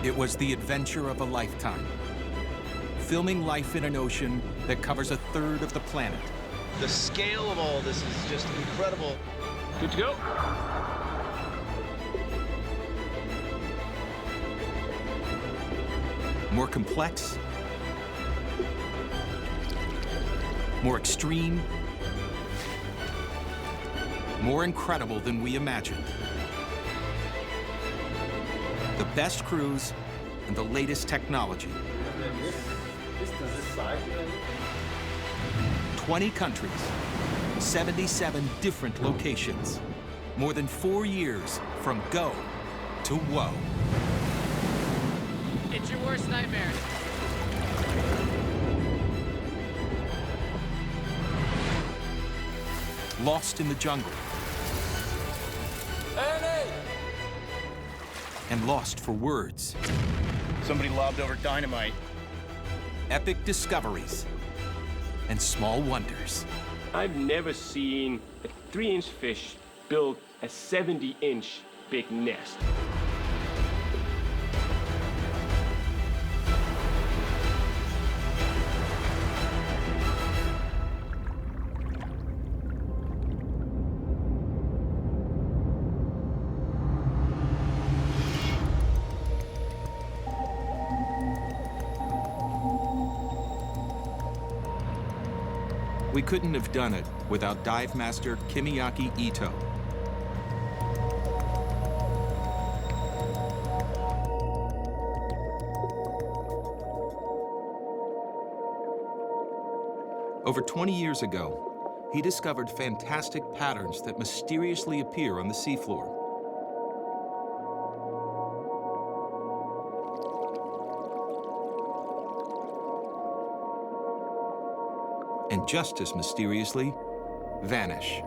It was the adventure of a lifetime. Filming life in an ocean that covers a third of the planet. The scale of all this is just incredible. Good to go. More complex, more extreme, more incredible than we imagined. The best crews and the latest technology. 20 countries, 77 different locations. More than 4 years from go to whoa. It's your worst nightmare. Lost in the jungle. And lost for words. Somebody lobbed over dynamite. Epic discoveries and small wonders. I've never seen a 3-inch fish build a 70-inch big nest. We couldn't have done it without dive master Kimiaki Ito. Over 20 years ago, he discovered fantastic patterns that mysteriously appear on the seafloor. And just as mysteriously, vanish.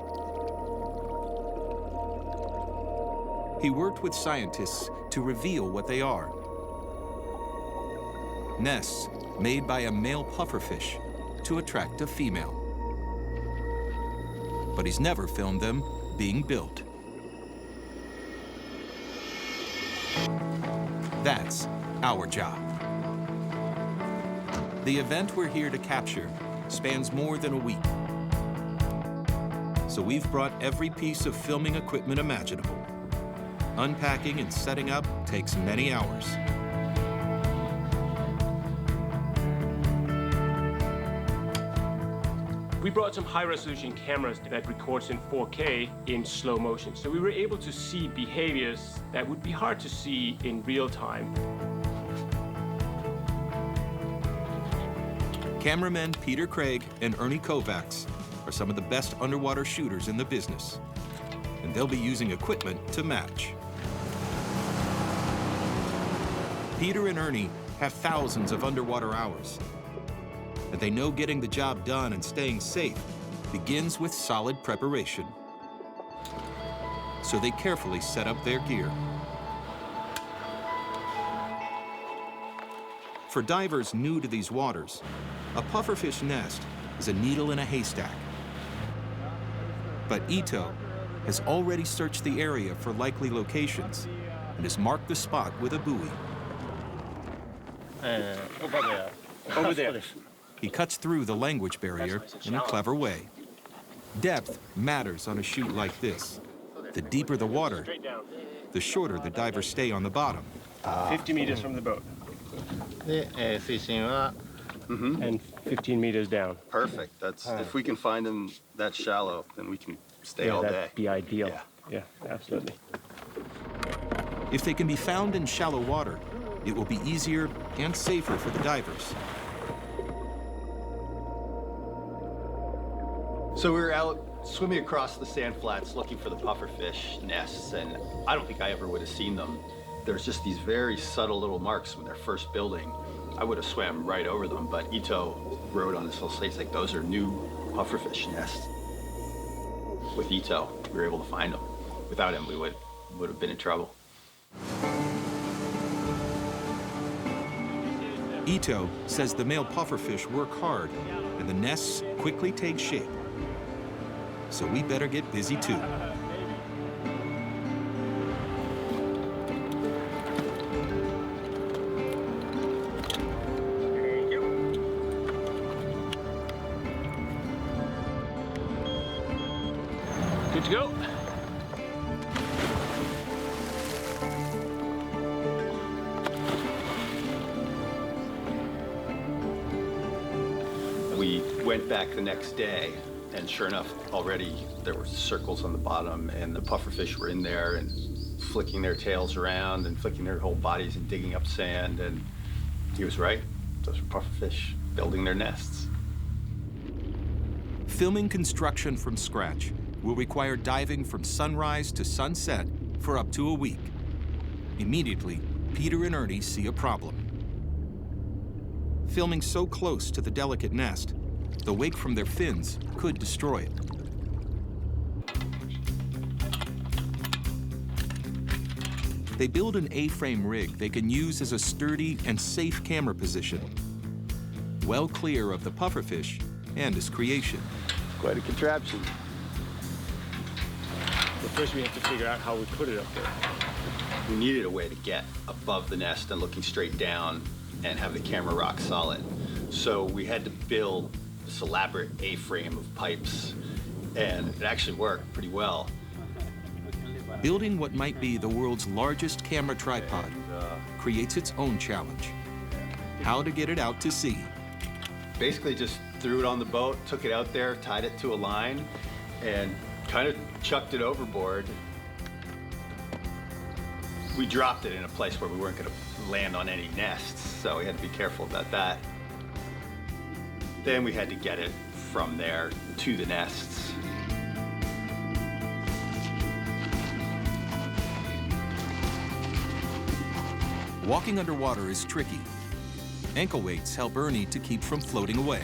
He worked with scientists to reveal what they are. Nests made by a male pufferfish to attract a female. But he's never filmed them being built. That's our job. The event we're here to capture spans more than a week. So we've brought every piece of filming equipment imaginable. Unpacking and setting up takes many hours. We brought some high-resolution cameras that records in 4K in slow motion. So we were able to see behaviors that would be hard to see in real time. Cameramen Peter Craig and Ernie Kovacs are some of the best underwater shooters in the business, and they'll be using equipment to match. Peter and Ernie have thousands of underwater hours, and they know getting the job done and staying safe begins with solid preparation. So they carefully set up their gear. For divers new to these waters, a pufferfish nest is a needle in a haystack. But Ito has already searched the area for likely locations and has marked the spot with a buoy. Over there. He cuts through the language barrier in a clever way. Depth matters on a shoot like this. The deeper the water, the shorter the divers stay on the bottom. 50 meters from the boat. で、水深は And 15 meters down. Perfect. That's if we can find them that shallow, then we can stay all day. That'd be ideal. Yeah. Yeah, absolutely. If they can be found in shallow water, it will be easier and safer for the divers. So we were out swimming across the sand flats looking for the pufferfish nests, and I don't think I ever would have seen them. There's just these very subtle little marks when they're first building. I would have swam right over them, but Ito wrote on this little slate, like, those are new pufferfish nests. With Ito, we were able to find them. Without him, we would have been in trouble. Ito says the male pufferfish work hard and the nests quickly take shape. So we better get busy too. went back the next day, and sure enough, already there were circles on the bottom, and the pufferfish were in there and flicking their tails around and flicking their whole bodies and digging up sand. And he was right. Those were pufferfish building their nests. Filming construction from scratch will require diving from sunrise to sunset for up to a week. Immediately, Peter and Ernie see a problem. Filming so close to the delicate nest, the wake from their fins could destroy it. They build an A-frame rig they can use as a sturdy and safe camera position, well clear of the pufferfish and his creation. Quite a contraption. But first we have to figure out how we put it up there. We needed a way to get above the nest and looking straight down and have the camera rock solid. So we had to build this elaborate A-frame of pipes, and it actually worked pretty well. Building what might be the world's largest camera tripod creates its own challenge. How to get it out to sea. Basically just threw it on the boat, took it out there, tied it to a line, and kind of chucked it overboard. We dropped it in a place where we weren't going to land on any nests, so we had to be careful about that. Then we had to get it from there to the nests. Walking underwater is tricky. Ankle weights help Ernie to keep from floating away.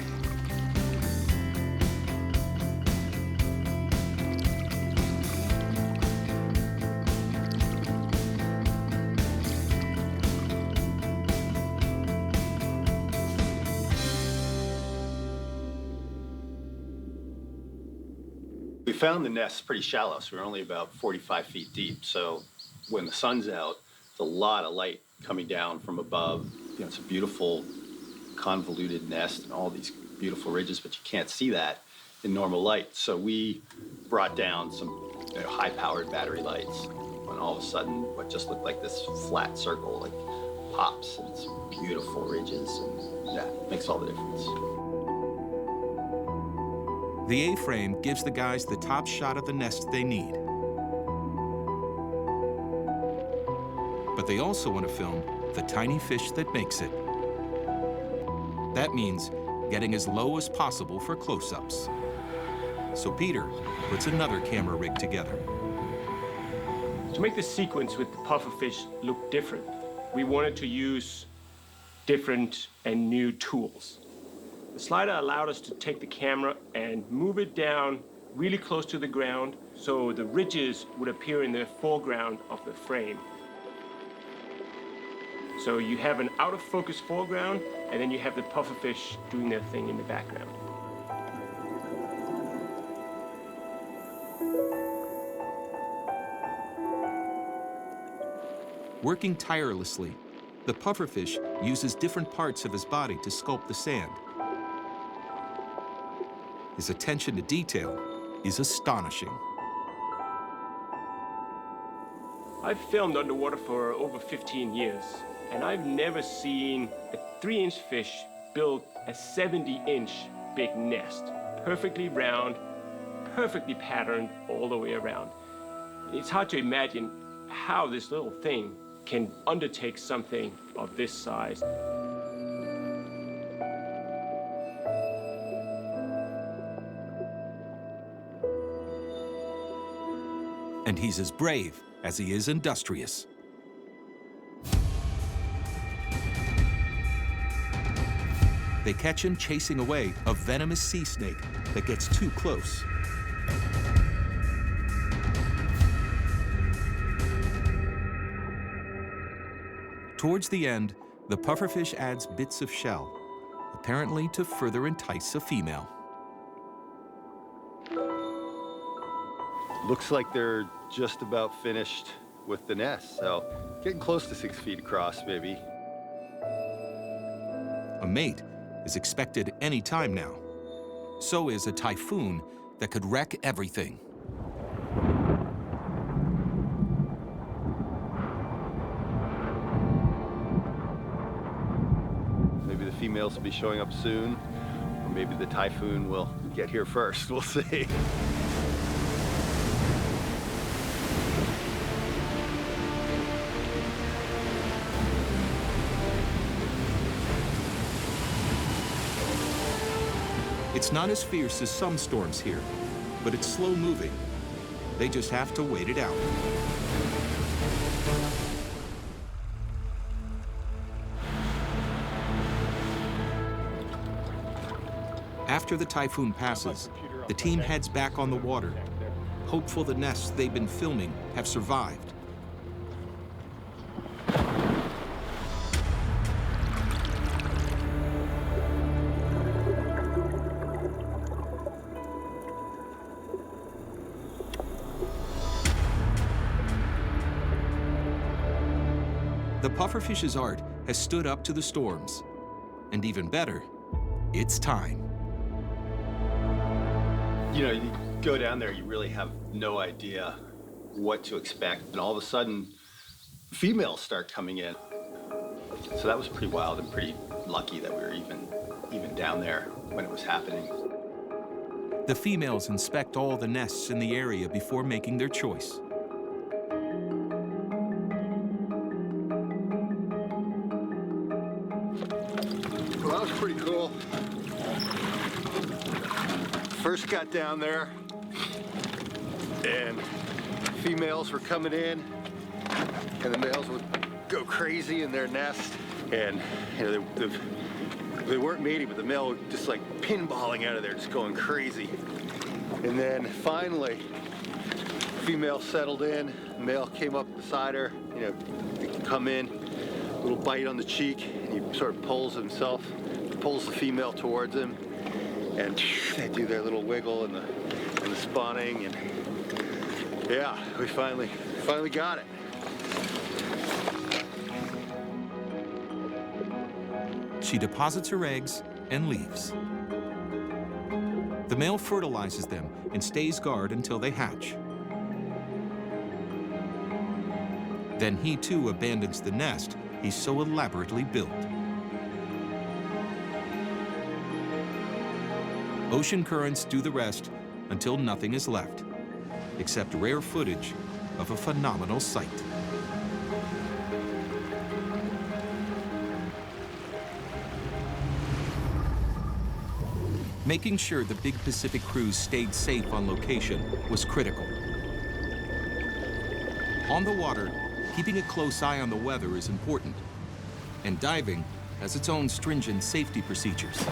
We found the nests pretty shallow, so we were only about 45 feet deep. So when the sun's out, it's a lot of light coming down from above. You know, it's a beautiful convoluted nest and all these beautiful ridges, but you can't see that in normal light. So we brought down some high-powered battery lights, and all of a sudden what just looked like this flat circle like pops, and it's beautiful ridges, and yeah, it makes all the difference. The A-frame gives the guys the top shot of the nest they need. But they also want to film the tiny fish that makes it. That means getting as low as possible for close-ups. So Peter puts another camera rig together. To make the sequence with the pufferfish look different, we wanted to use different and new tools. The slider allowed us to take the camera and move it down really close to the ground so the ridges would appear in the foreground of the frame. So you have an out-of-focus foreground, and then you have the pufferfish doing their thing in the background. Working tirelessly, the pufferfish uses different parts of his body to sculpt the sand. His attention to detail is astonishing. I've filmed underwater for over 15 years, and I've never seen a 3-inch fish build a 70-inch big nest, perfectly round, perfectly patterned all the way around. It's hard to imagine how this little thing can undertake something of this size. And he's as brave as he is industrious. They catch him chasing away a venomous sea snake that gets too close. Towards the end, the pufferfish adds bits of shell, apparently to further entice a female. Looks like they're just about finished with the nest, so getting close to 6 feet across, maybe. A mate is expected any time now. So is a typhoon that could wreck everything. Maybe the females will be showing up soon, or maybe the typhoon will get here first. We'll see. It's not as fierce as some storms here, but it's slow moving. They just have to wait it out. After the typhoon passes, the team heads back on the water, hopeful the nests they've been filming have survived. The pufferfish's art has stood up to the storms. And even better, it's time. You know, you go down there, you really have no idea what to expect. And all of a sudden, females start coming in. So that was pretty wild and pretty lucky that we were even down there when it was happening. The females inspect all the nests in the area before making their choice. Well, that was pretty cool. First got down there, and females were coming in, and the males would go crazy in their nest. And you know, they weren't mating, but the male was just like pinballing out of there, just going crazy. And then finally, female settled in, male came up beside her, you know, they come in, a little bite on the cheek, and he sort of pulls the female towards him, and they do their little wiggle and the spawning, and yeah, we finally got it. She deposits her eggs and leaves. The male fertilizes them and stays guard until they hatch. Then he too abandons the nest he's so elaborately built. Ocean currents do the rest until nothing is left, except rare footage of a phenomenal sight. Making sure the big Pacific crews stayed safe on location was critical. On the water, keeping a close eye on the weather is important, and diving has its own stringent safety procedures.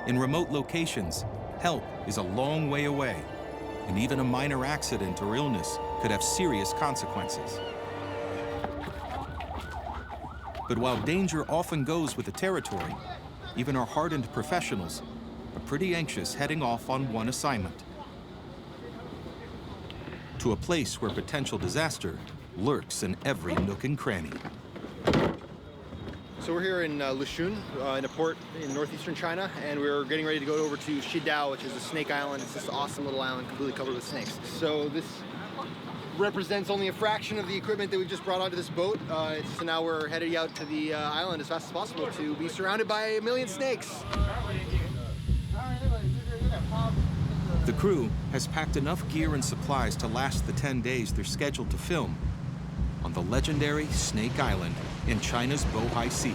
In remote locations, help is a long way away, and even a minor accident or illness could have serious consequences. But while danger often goes with the territory, even our hardened professionals are pretty anxious heading off on one assignment. To a place where potential disaster lurks in every nook and cranny. So we're here in Lushun, in a port in northeastern China, and we're getting ready to go over to Shidao, which is a snake island. It's this awesome little island completely covered with snakes. So this represents only a fraction of the equipment that we just brought onto this boat. So now we're headed out to the island as fast as possible to be surrounded by a million snakes. The crew has packed enough gear and supplies to last the 10 days they're scheduled to film on the legendary Snake Island in China's Bohai Sea.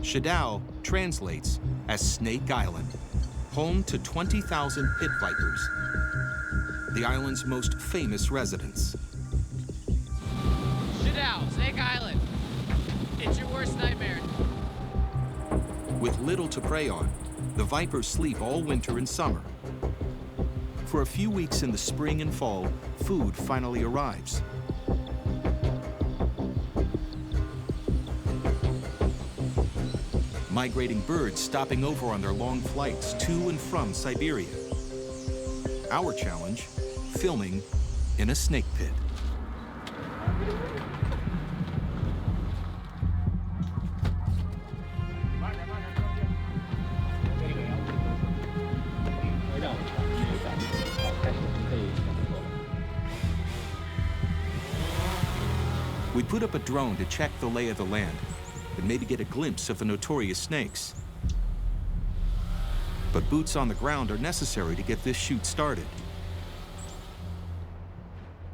Shidao translates as Snake Island, home to 20,000 pit vipers, the island's most famous residents. Shidao, Snake Island. It's your worst nightmare. With little to prey on, the vipers sleep all winter and summer. For a few weeks in the spring and fall, food finally arrives. Migrating birds stopping over on their long flights to and from Siberia. Our challenge, filming in a snake pit. put up a drone to check the lay of the land and maybe get a glimpse of the notorious snakes. But boots on the ground are necessary to get this shoot started.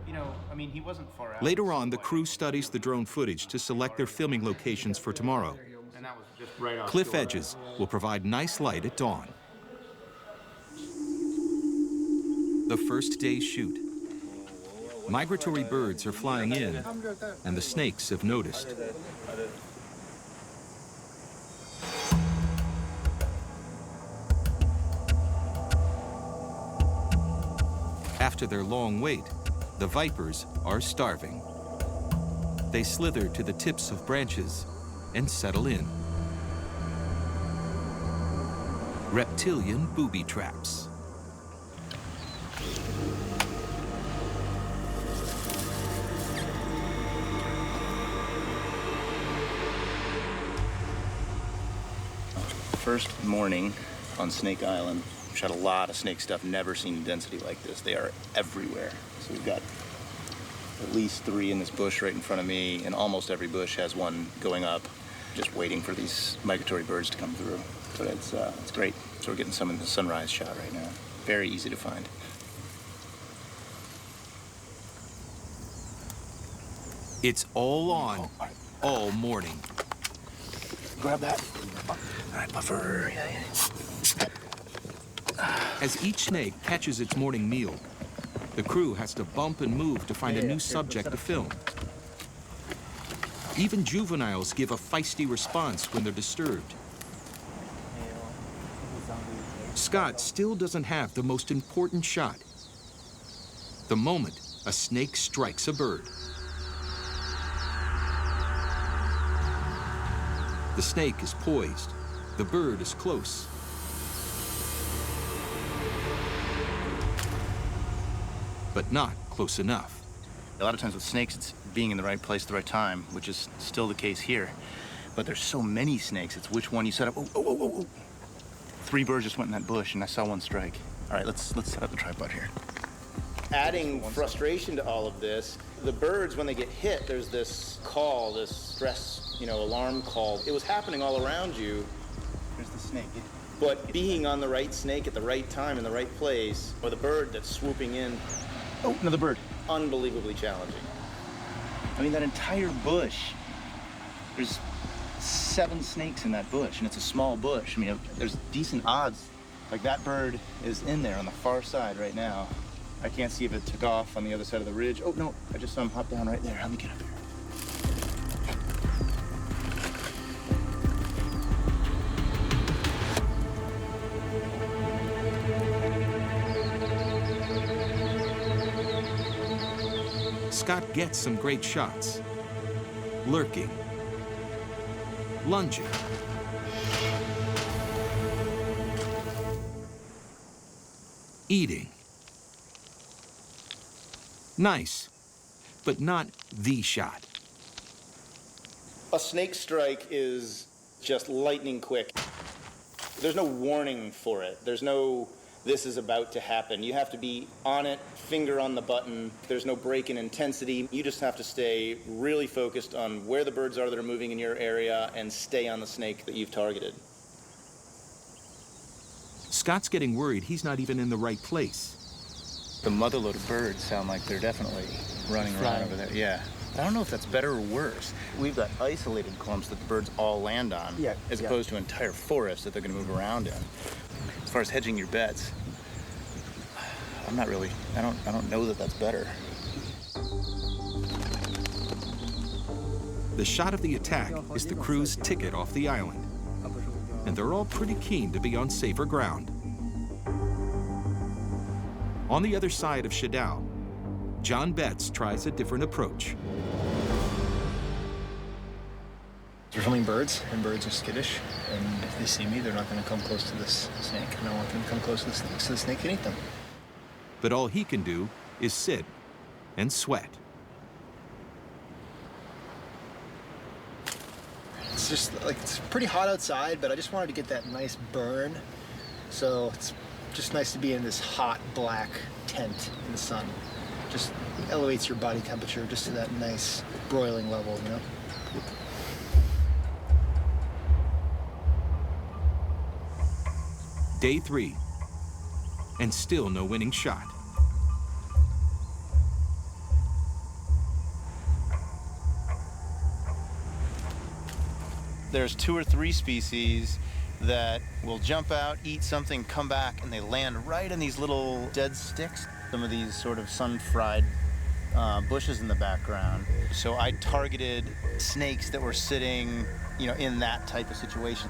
You know, I mean, he wasn't far out. Later on, the crew studies the drone footage to select their filming locations for tomorrow. And that was just right off Cliff shore. edges will provide nice light at dawn. The first day's shoot. Migratory birds are flying in, and the snakes have noticed. After their long wait, the vipers are starving. They slither to the tips of branches and settle in. Reptilian booby traps. First morning on Snake Island. Shot a lot of snake stuff, never seen density like this. They are everywhere. So we've got at least 3 in this bush right in front of me, and almost every bush has one going up, just waiting for these migratory birds to come through. But it's great. So we're getting some in the sunrise shot right now. Very easy to find. It's all on, all morning. Grab that. All right, buffer. As each snake catches its morning meal, the crew has to bump and move to find a new subject to film. Even juveniles give a feisty response when they're disturbed. Scott still doesn't have the most important shot. The moment a snake strikes a bird. The snake is poised. The bird is close. But not close enough. A lot of times with snakes, it's being in the right place at the right time, which is still the case here. But there's so many snakes, it's which one you set up. Oh. 3 birds just went in that bush, and I saw one strike. All right, let's set up the tripod here. Adding frustration to all of this, the birds, when they get hit, there's this call, this stress, alarm call. It was happening all around you. There's the snake. But being on the right snake at the right time in the right place, or the bird that's swooping in. Oh, another bird. Unbelievably challenging. I mean, that entire bush, there's 7 snakes in that bush, and it's a small bush. I mean, there's decent odds. Like, that bird is in there on the far side right now. I can't see if it took off on the other side of the ridge. Oh, no, I just saw him hop down right there. Let me get up here. Scott gets some great shots. Lurking. Lunging. Eating. Nice, but not the shot. A snake strike is just lightning quick. There's no warning for it. There's no, this is about to happen. You have to be on it, finger on the button. There's no break in intensity. You just have to stay really focused on where the birds are that are moving in your area and stay on the snake that you've targeted. Scott's getting worried he's not even in the right place. The motherload of birds sound like they're definitely running around over there. Yeah. I don't know if that's better or worse. We've got isolated clumps that the birds all land on, as opposed to entire forests that they're going to move around in. As far as hedging your bets, I'm not really, I don't know that that's better. The shot of the attack is the crew's ticket off the island, and they're all pretty keen to be on safer ground. On the other side of Shadao, John Betts tries a different approach. We're filming birds, and birds are skittish, and if they see me, they're not going to come close to this snake, and I want them to come close to the snake so the snake can eat them. But all he can do is sit and sweat. It's just like, it's pretty hot outside, but I just wanted to get that nice burn. So it's just nice to be in this hot black tent in the sun. Just elevates your body temperature just to that nice broiling level, you know? Day 3, and still no winning shot. There's 2 or 3 species that will jump out, eat something, come back, and they land right in these little dead sticks. Some of these sort of sun-fried bushes in the background. So I targeted snakes that were sitting, you know, in that type of situation.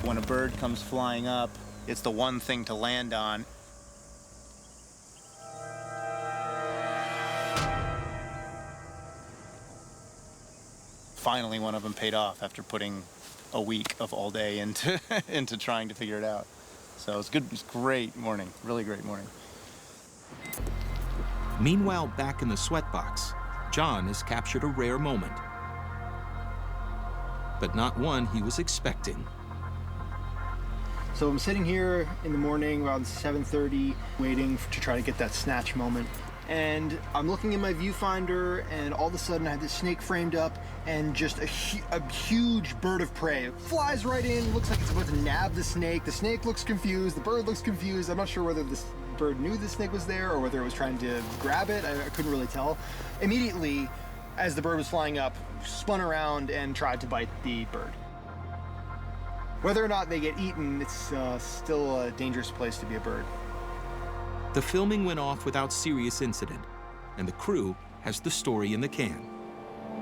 When a bird comes flying up, it's the one thing to land on. Finally, one of them paid off after putting a week of all day into into trying to figure it out. So it was good. It was a great morning, really great morning. Meanwhile, back in the sweatbox, John has captured a rare moment, but not one he was expecting. So I'm sitting here in the morning around 7:30, waiting to try to get that snatch moment. And I'm looking in my viewfinder, and all of a sudden I have this snake framed up, and just a huge bird of prey. It flies right in, looks like it's about to nab the snake. The snake looks confused, the bird looks confused. I'm not sure whether this bird knew the snake was there or whether it was trying to grab it. I couldn't really tell. Immediately, as the bird was flying up, spun around and tried to bite the bird. Whether or not they get eaten, it's still a dangerous place to be a bird. The filming went off without serious incident, and the crew has the story in the can.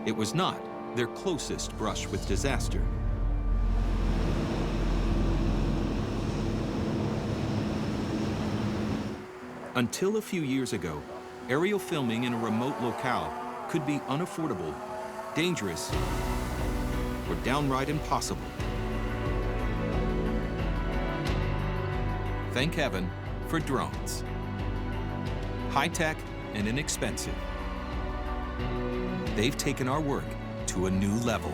It was not their closest brush with disaster. Until a few years ago, aerial filming in a remote locale could be unaffordable, dangerous, or downright impossible. Thank heaven for drones. High-tech and inexpensive. They've taken our work to a new level.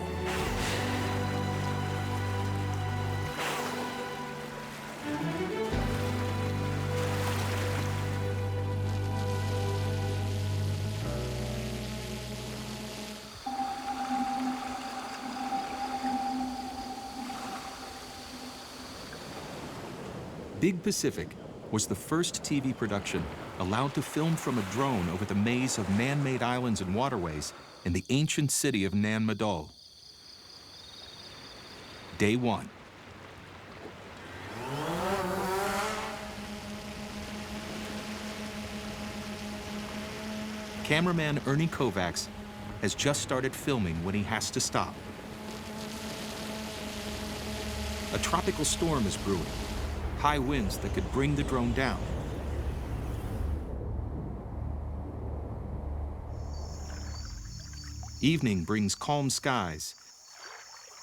Big Pacific was the first TV production allowed to film from a drone over the maze of man-made islands and waterways in the ancient city of Nan Madol. Day 1. Cameraman Ernie Kovacs has just started filming when he has to stop. A tropical storm is brewing, high winds that could bring the drone down. Evening brings calm skies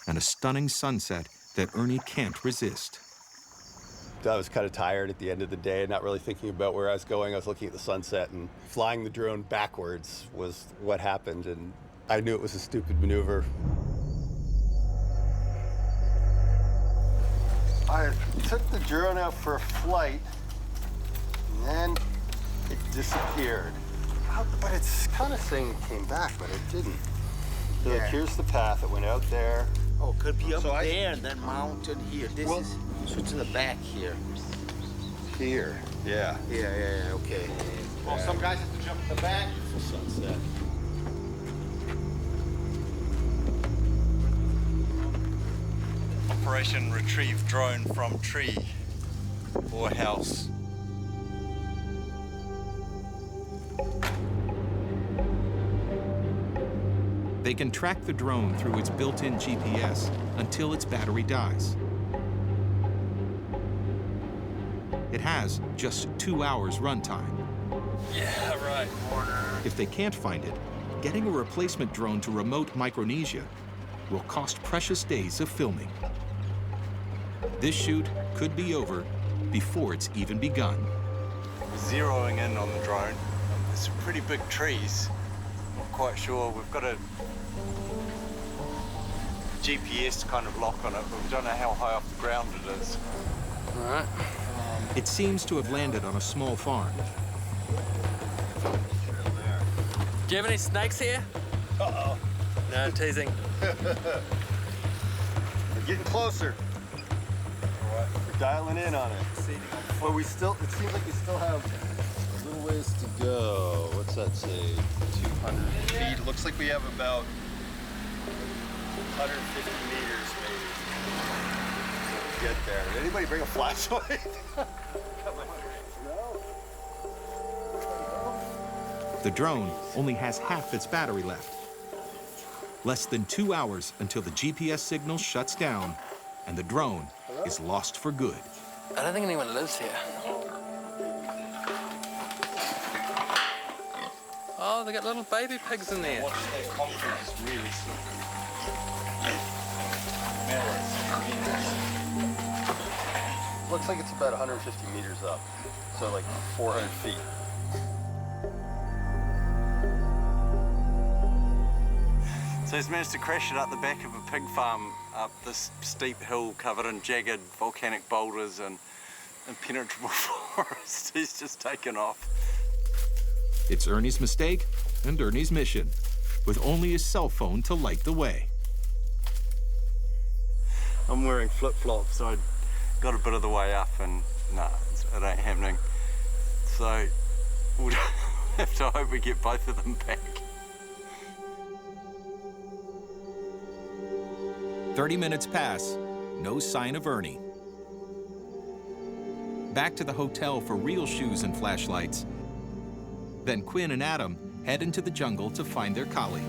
and a stunning sunset that Ernie can't resist. I was kind of tired at the end of the day, not really thinking about where I was going. I was looking at the sunset, and flying the drone backwards was what happened, and I knew it was a stupid maneuver. I took the drone out for a flight, and then it disappeared. But it's kind of saying it came back, but it didn't. So Yeah. here's the path. It went out there. Oh, could be up there, that mountain here. This is to the back here. Here. Yeah. Yeah, okay. Well, some guys have to jump in the back. Beautiful sunset. Operation Retrieve Drone from Tree or House. They can track the drone through its built-in GPS until its battery dies. It has just 2 hours runtime. Yeah, right. If they can't find it, getting a replacement drone to remote Micronesia will cost precious days of filming. This shoot could be over before it's even begun. Zeroing in on the drone. There's some pretty big trees. Not quite sure. We've got a GPS kind of lock on it, but we don't know how high off the ground it is. It seems to have landed on a small farm. Do you have any snakes here? Uh-oh. No, I'm teasing. We're getting closer. We're dialing in on it. Well, it seems like we still have a little ways to go. What's that say? 200 feet. It looks like we have about 150 meters maybe. Get there. Did anybody bring a flashlight? The drone only has half its battery left. Less than 2 hours until the GPS signal shuts down and the drone is lost for good. I don't think anyone lives here. Oh, they got little baby pigs in there. Watch that concrete is really slow. Looks like it's about 150 meters up, so like 400 feet. So he's managed to crash it up the back of a pig farm up this steep hill covered in jagged volcanic boulders and impenetrable forest. He's just taken off. It's Ernie's mistake and Ernie's mission, with only his cell phone to light the way. I'm wearing flip-flops, so I got a bit of the way up and nah, it ain't happening. So we'll have to hope we get both of them back. 30 minutes pass, no sign of Ernie. Back to the hotel for real shoes and flashlights. Then Quinn and Adam head into the jungle to find their collie.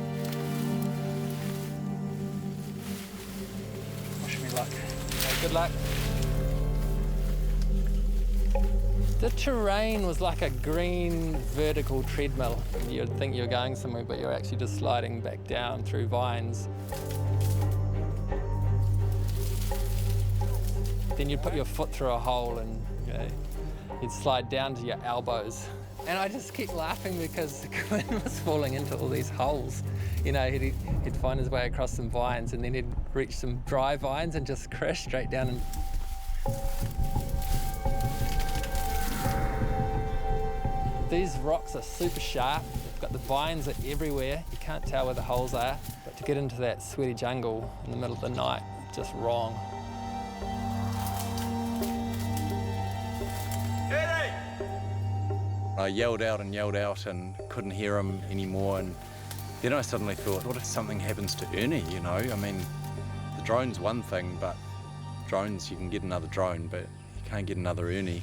Wish me luck. Okay, good luck. The terrain was like a green vertical treadmill. You'd think you're going somewhere, but you're actually just sliding back down through vines. Then you'd put your foot through a hole and you'd slide down to your elbows. And I just keep laughing because Quinn was falling into all these holes. You know, he'd find his way across some vines and then he'd reach some dry vines and just crash straight down. And these rocks are super sharp. They've got the vines are everywhere. You can't tell where the holes are. But to get into that sweaty jungle in the middle of the night, just wrong. I yelled out and couldn't hear him anymore. And then I suddenly thought, what if something happens to Ernie, you know? I mean, the drone's one thing, but drones, you can get another drone, but you can't get another Ernie.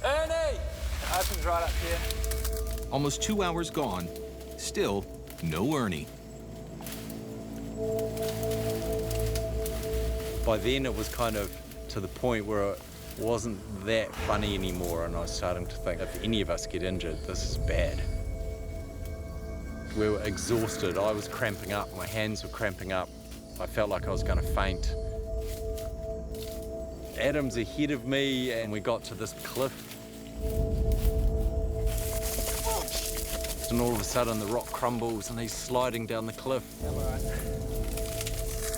Ernie! Opens right up here. Almost 2 hours gone, still no Ernie. By then it was kind of to the point where it wasn't that funny anymore, and I was starting to think, if any of us get injured, this is bad. We were exhausted. I was cramping up. My hands were cramping up. I felt like I was going to faint. Adam's ahead of me, and we got to this cliff. And all of a sudden, the rock crumbles, and he's sliding down the cliff. I'm all right.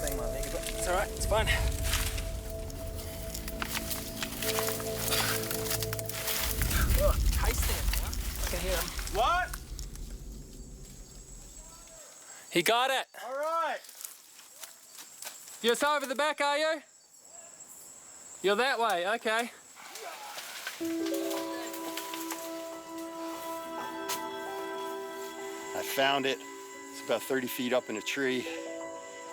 Bang my leg a bit. It's all right. It's fine. Oh, tasting it. I can hear him. What? He got it. All right. You're so over the back, are you? You're that way, okay. I found it. It's about 30 feet up in a tree.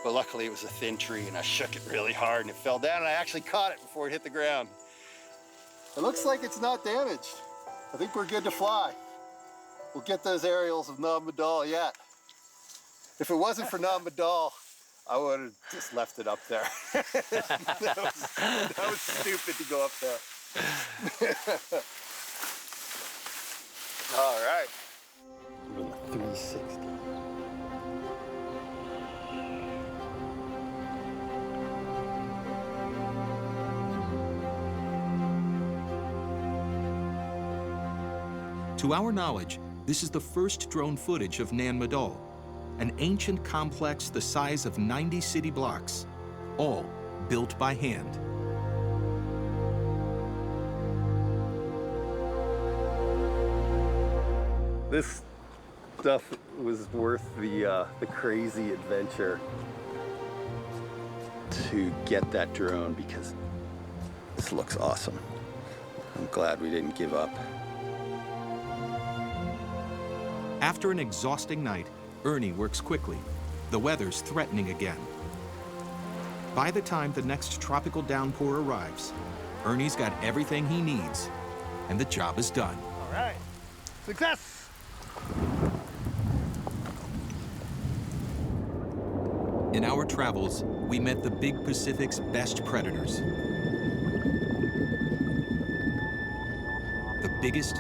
But luckily it was a thin tree and I shook it really hard and it fell down and I actually caught it before it hit the ground. It looks like it's not damaged. I think we're good to fly. We'll get those aerials of Nam Madal yet. If it wasn't for Nam Madal, I would have just left it up there. that was stupid to go up there. All right. 360. To our knowledge, this is the first drone footage of Nan Madol, an ancient complex the size of 90 city blocks, all built by hand. This stuff was worth the crazy adventure to get that drone because this looks awesome. I'm glad we didn't give up. After an exhausting night, Ernie works quickly. The weather's threatening again. By the time the next tropical downpour arrives, Ernie's got everything he needs, and the job is done. All right, success! In our travels, we met the big Pacific's best predators. The biggest,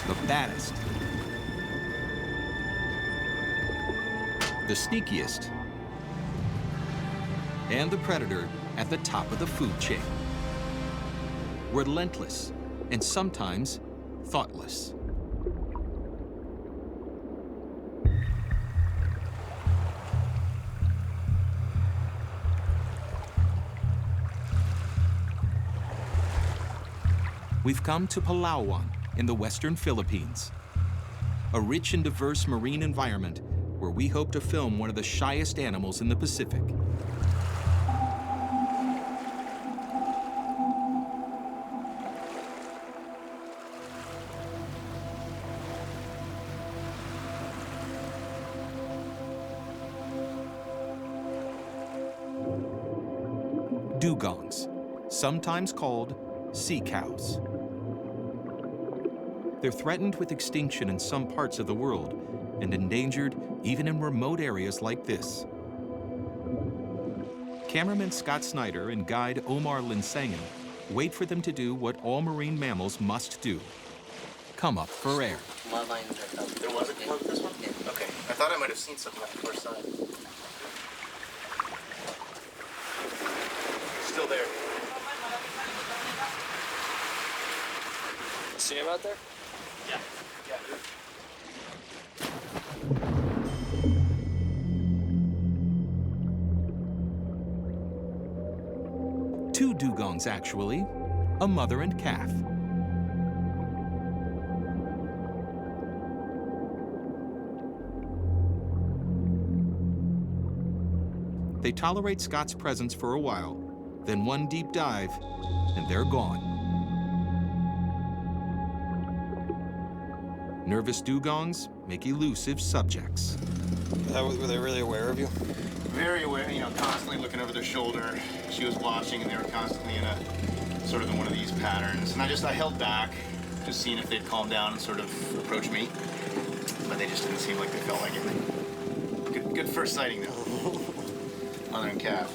the baddest, the sneakiest, and the predator at the top of the food chain. Relentless and sometimes thoughtless. We've come to Palawan in the western Philippines, a rich and diverse marine environment where we hope to film one of the shyest animals in the Pacific. Dugongs, sometimes called sea cows. They're threatened with extinction in some parts of the world and endangered even in remote areas like this. Cameraman Scott Snyder and guide Omar Linsangan wait for them to do what all marine mammals must do: come up for air. There was a club with this one? Yeah. Okay. I thought I might have seen something on the first side. Still there. See him out there? Yeah. Yeah. Two dugongs, actually, a mother and calf. They tolerate Scott's presence for a while, then one deep dive, and they're gone. Nervous dugongs make elusive subjects. Were they really aware of you? Very aware, you know, constantly looking over their shoulder. She was watching, and they were constantly in a sort of in one of these patterns. And I held back, just seeing if they'd calm down and sort of approach me. But they just didn't seem like they felt like it. Good first sighting, though. Mother and calf.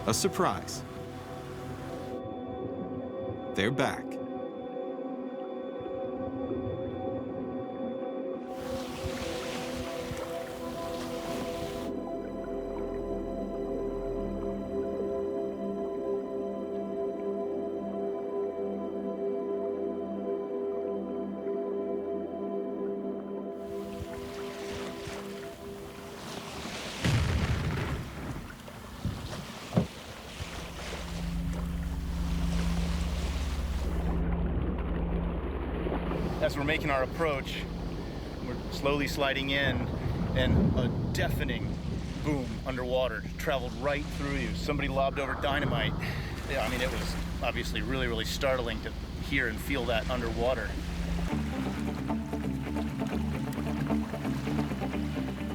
A surprise. They're back. As we're making our approach, we're slowly sliding in, and a deafening boom underwater traveled right through you. Somebody lobbed over dynamite. Yeah, I mean, it was obviously really, really startling to hear and feel that underwater.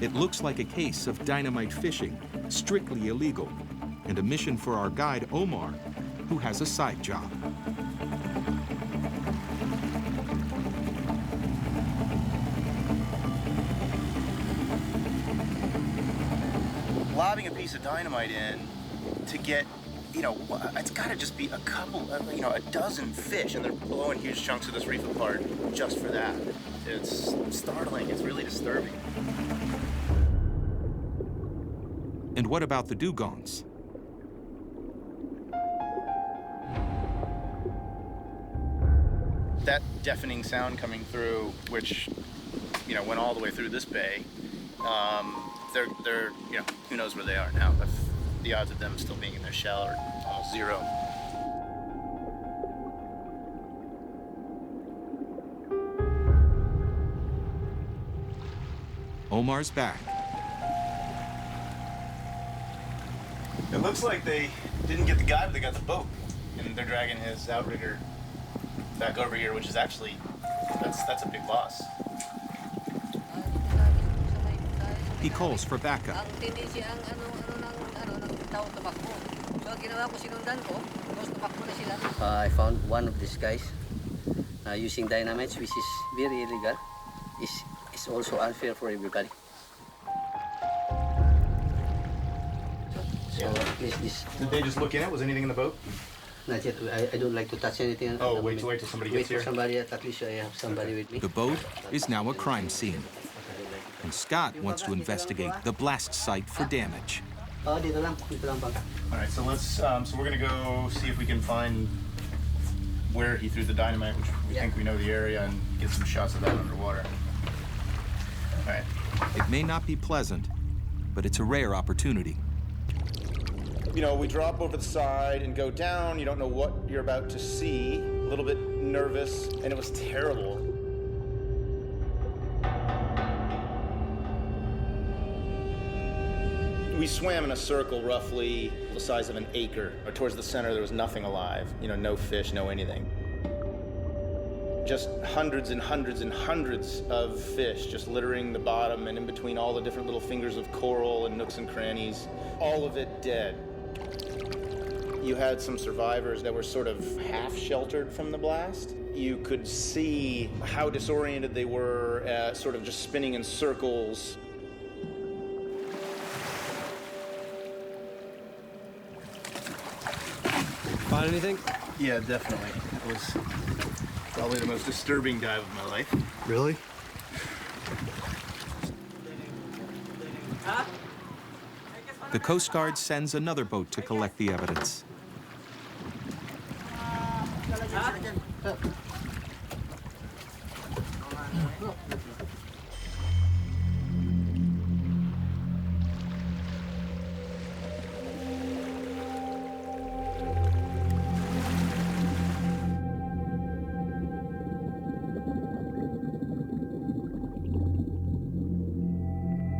It looks like a case of dynamite fishing, strictly illegal, and a mission for our guide, Omar, who has a side job. Lobbing a piece of dynamite in to get, you know, it's got to just be a couple, you know, a dozen fish, and they're blowing huge chunks of this reef apart just for that. It's startling. It's really disturbing. And what about the dugongs? That deafening sound coming through, which, you know, went all the way through this bay, they're, you know, who knows where they are now. the odds of them still being in their shell are almost zero. Omar's back. It looks like they didn't get the guy, but they got the boat. And they're dragging his outrigger back over here, which is actually, that's a big loss. He calls for backup. I found one of these guys using dynamites, which is very illegal. It's also unfair for everybody. So at least this. Did they just look in it? Was anything in the boat? Not yet. I don't like to touch anything. Oh, wait till somebody gets here. Wait for somebody. At least I have somebody with me. The boat is now a crime scene. And Scott wants to investigate the blast site for damage. All right, so let's. So we're gonna go see if we can find where he threw the dynamite, which we think we know the area, and get some shots of that underwater. All right. It may not be pleasant, but it's a rare opportunity. You know, we drop over the side and go down. You don't know what you're about to see. A little bit nervous, and it was terrible. We swam in a circle roughly the size of an acre. Towards the center, there was nothing alive. You know, no fish, no anything. Just hundreds and hundreds and hundreds of fish just littering the bottom and in between all the different little fingers of coral and nooks and crannies. All of it dead. You had some survivors that were sort of half sheltered from the blast. You could see how disoriented they were, sort of just spinning in circles. Find anything? Yeah, definitely. It was probably the most disturbing dive of my life. Really? The Coast Guard sends another boat to collect the evidence.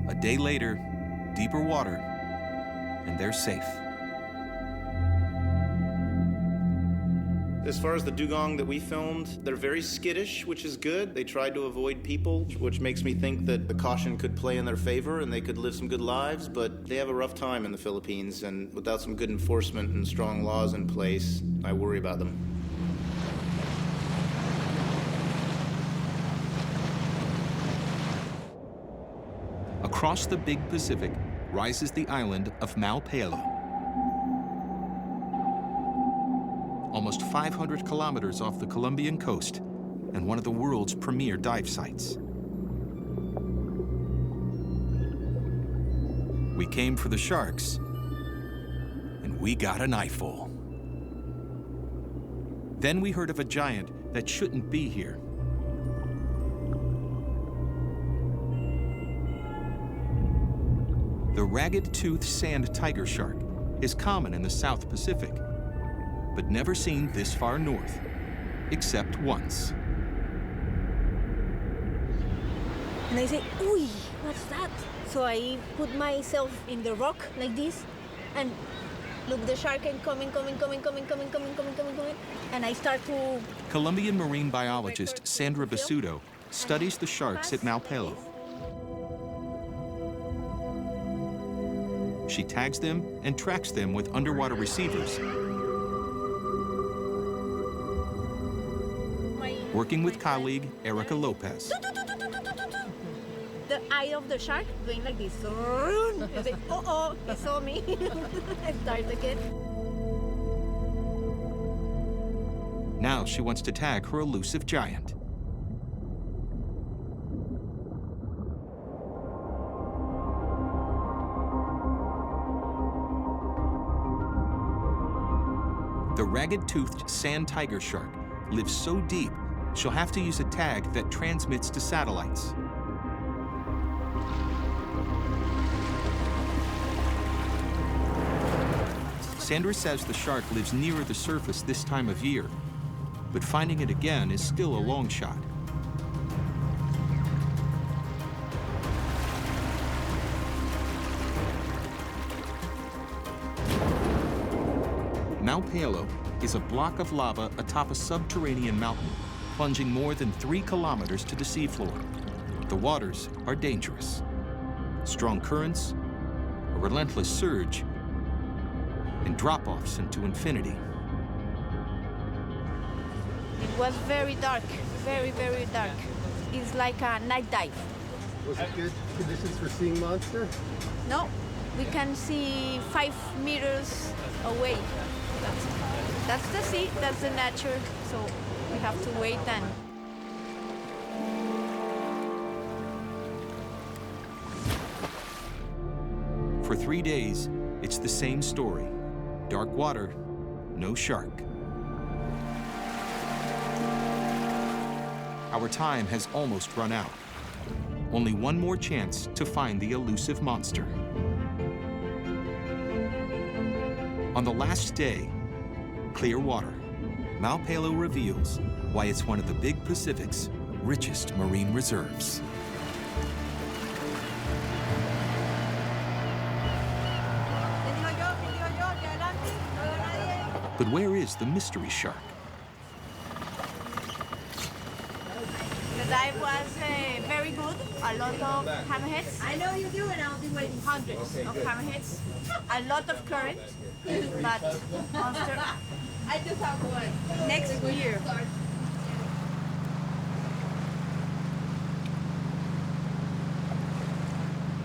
A day later, deeper water, and they're safe. As far as the dugong that we filmed, they're very skittish, which is good. They tried to avoid people, which makes me think that the caution could play in their favor and they could live some good lives, but they have a rough time in the Philippines, and without some good enforcement and strong laws in place, I worry about them. Across the big Pacific rises the island of Malpelo. Almost 500 kilometers off the Colombian coast and one of the world's premier dive sites. We came for the sharks, and we got an eyeful. Then we heard of a giant that shouldn't be here. The ragged-toothed sand tiger shark is common in the South Pacific, but never seen this far north, except once. And I say, "Uy, what's that?" So I put myself in the rock like this, and look, the shark and coming, and I start to... Colombian marine biologist Sandra Basudo studies the sharks at Malpelo. She tags them and tracks them with underwater receivers, working with colleague Erica Lopez. The eye of the shark going like this. I say, oh, he saw me. I start again. Now she wants to tag her elusive giant. The ragged-toothed sand tiger shark lives so deep, she'll have to use a tag that transmits to satellites. Sandra says the shark lives nearer the surface this time of year, but finding it again is still a long shot. Mount Palo is a block of lava atop a subterranean mountain, plunging more than 3 kilometers to the seafloor. The waters are dangerous. Strong currents, a relentless surge, and drop-offs into infinity. It was very dark, very, very dark. It's like a night dive. Was it good conditions for seeing monster? No, we can see 5 meters away. That's the sea, that's the nature, so we have to wait then. For 3 days, it's the same story. Dark water, no shark. Our time has almost run out. Only one more chance to find the elusive monster. On the last day, clear water, Mount Palo reveals why it's one of the Big Pacific's richest marine reserves. But where is the mystery shark? The dive was very good. A lot of hammerheads. I know you do, and I'll be waiting. Hundreds of hammerheads. A lot of current, but monster. I just have one. Next year.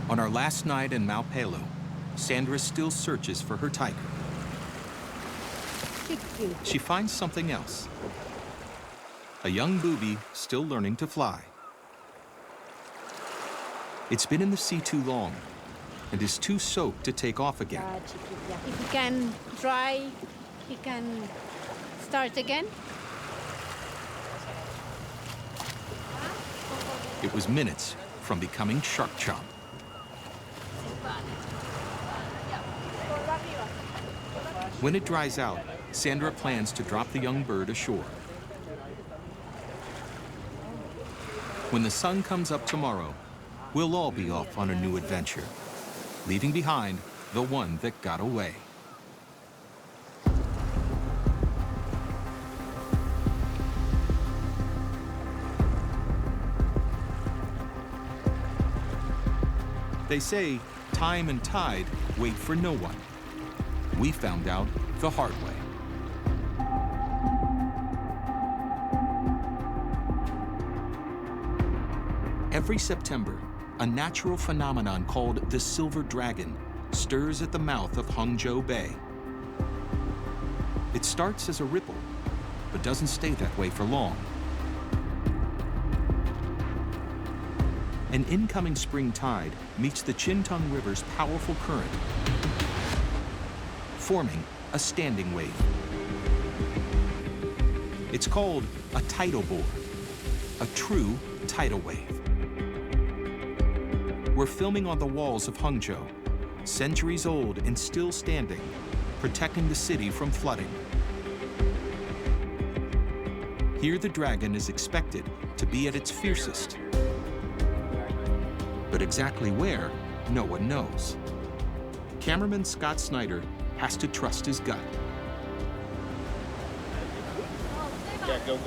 On our last night in Mount Palo, Sandra still searches for her tiger. She finds something else. A young booby still learning to fly. It's been in the sea too long and is too soaked to take off again. If he can dry, he can start again. It was minutes from becoming shark chomp. When it dries out, Sandra plans to drop the young bird ashore. When the sun comes up tomorrow, we'll all be off on a new adventure, leaving behind the one that got away. They say time and tide wait for no one. We found out the hard way. Every September, a natural phenomenon called the Silver Dragon stirs at the mouth of Hangzhou Bay. It starts as a ripple, but doesn't stay that way for long. An incoming spring tide meets the Qintung River's powerful current, forming a standing wave. It's called a tidal bore, a true tidal wave. We're filming on the walls of Hangzhou, centuries old and still standing, protecting the city from flooding. Here the dragon is expected to be at its fiercest. But exactly where, no one knows. Cameraman Scott Snyder has to trust his gut. Yeah, go.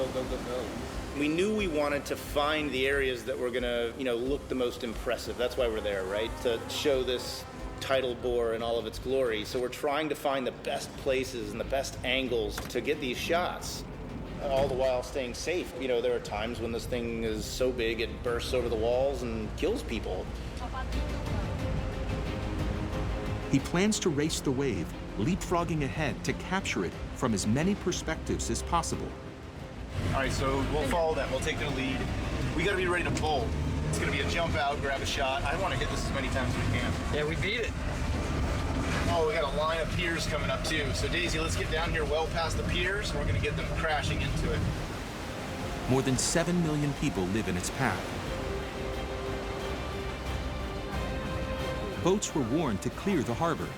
We knew we wanted to find the areas that were gonna, look the most impressive. That's why we're there, right? To show this tidal bore in all of its glory. So we're trying to find the best places and the best angles to get these shots, all the while staying safe. There are times when this thing is so big it bursts over the walls and kills people. He plans to race the wave, leapfrogging ahead to capture it from as many perspectives as possible. All right, so we'll follow them. We'll take their lead. We gotta be ready to bolt. It's gonna be a jump out, grab a shot. I wanna hit this as many times as we can. Yeah, we beat it. Oh, we got a line of piers coming up too. So Daisy, let's get down here well past the piers, and we're gonna get them crashing into it. More than 7 million people live in its path. Boats were warned to clear the harbor.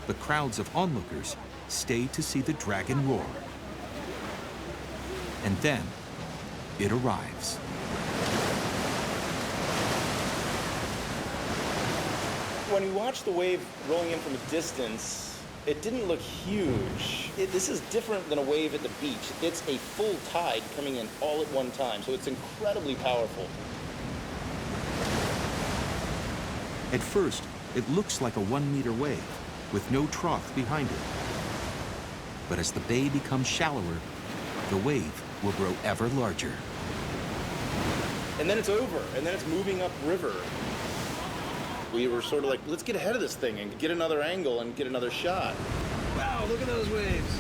but crowds of onlookers stay to see the dragon roar. And then it arrives. When you watch the wave rolling in from a distance, it didn't look huge. This is different than a wave at the beach. It's a full tide coming in all at one time, so it's incredibly powerful. At first, it looks like a 1 meter wave with no trough behind it. But as the bay becomes shallower, the wave will grow ever larger. And then it's over, and then it's moving upriver. We were sort of like, let's get ahead of this thing and get another angle and get another shot. Wow, look at those waves.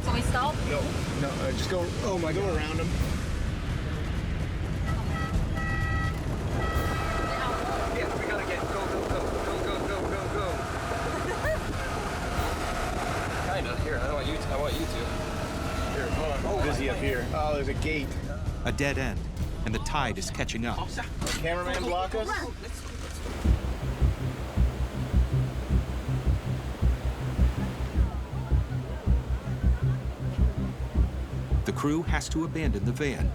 So we stop? No, just go, go around them. Yeah, we gotta get, go. Kinda, here, I want you to. Here, hold on. Oh, busy up here. Oh, there's a gate. A dead end, and the tide is catching up. Cameraman block us? The crew has to abandon the van.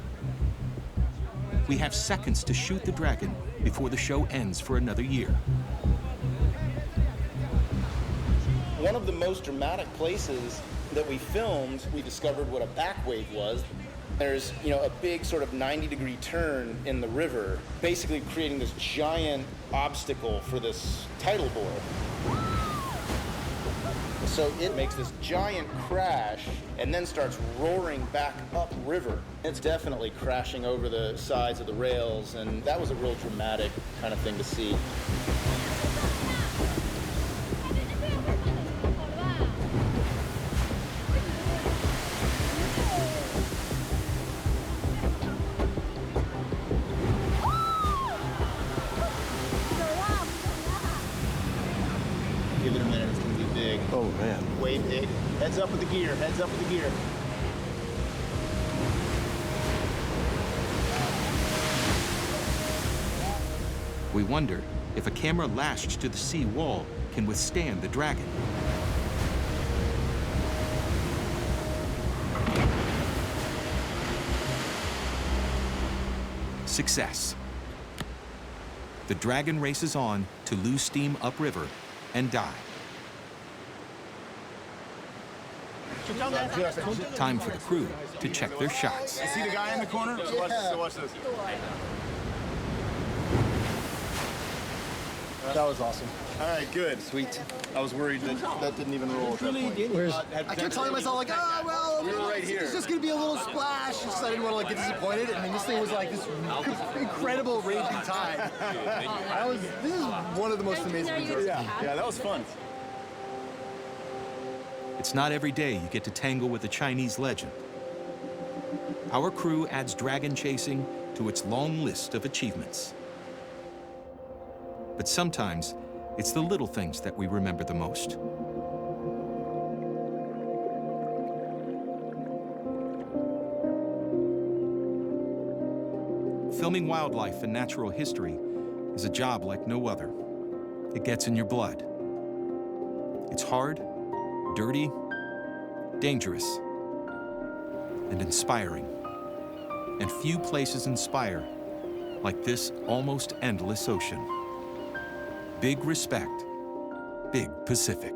We have seconds to shoot the dragon before the show ends for another year. One of the most dramatic places that we filmed, we discovered what a back wave was. There's, a big sort of 90-degree turn in the river, basically creating this giant obstacle for this tidal bore. So it makes this giant crash and then starts roaring back upriver. It's definitely crashing over the sides of the rails, and that was a real dramatic kind of thing to see. Give it a minute, it's gonna be big. Oh, man. Wave 8. Heads up with the gear, heads up with the gear. We wonder if a camera lashed to the sea wall can withstand the dragon. Success. The dragon races on to lose steam upriver and die. Time for the crew to check their shots. You see the guy in the corner? So watch this. That was awesome. All right, good. Sweet. I was worried that didn't even roll at that point. I kept telling myself, well, we were right here. It's just going to be a little splash, just so I didn't want to get disappointed. I mean, this thing was like this incredible raging tide. This is one of the most amazing things. Yeah, that was fun. It's not every day you get to tangle with a Chinese legend. Our crew adds dragon chasing to its long list of achievements. But sometimes, it's the little things that we remember the most. Filming wildlife and natural history is a job like no other. It gets in your blood. It's hard, dirty, dangerous, and inspiring. And few places inspire like this almost endless ocean. Big respect, Big Pacific.